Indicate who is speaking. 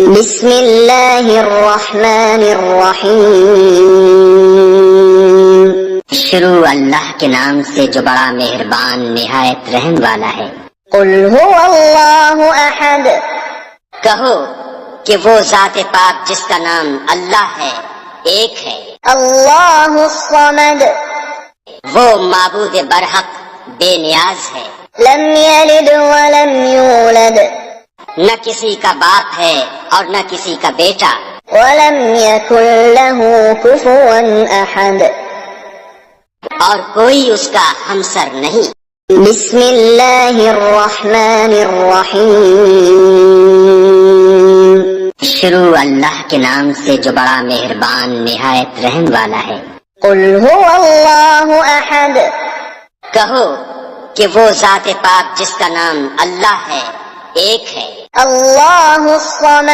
Speaker 1: بسم اللہ الرحمن الرحیم،
Speaker 2: شروع اللہ کے نام سے جو بڑا مہربان نہایت رحم والا ہے۔
Speaker 1: قل هو اللہ احد،
Speaker 2: کہو کہ وہ ذات پاک جس کا نام اللہ ہے ایک ہے۔
Speaker 1: اللہ الصمد،
Speaker 2: وہ معبود برحق بے نیاز ہے،
Speaker 1: لم یلد ولم یولد،
Speaker 2: نہ کسی کا باپ ہے اور نہ کسی کا بیٹا،
Speaker 1: ولم یکن له کفوا احد،
Speaker 2: اور کوئی اس کا ہمسر نہیں۔
Speaker 1: بسم اللہ الرحمن الرحیم،
Speaker 2: شروع اللہ کے نام سے جو بڑا مہربان نہایت رحم والا ہے۔
Speaker 1: قل هو اللہ احد،
Speaker 2: کہو کہ وہ ذات پاک جس کا نام اللہ ہے ایک ہے۔
Speaker 1: اللہ الصمد،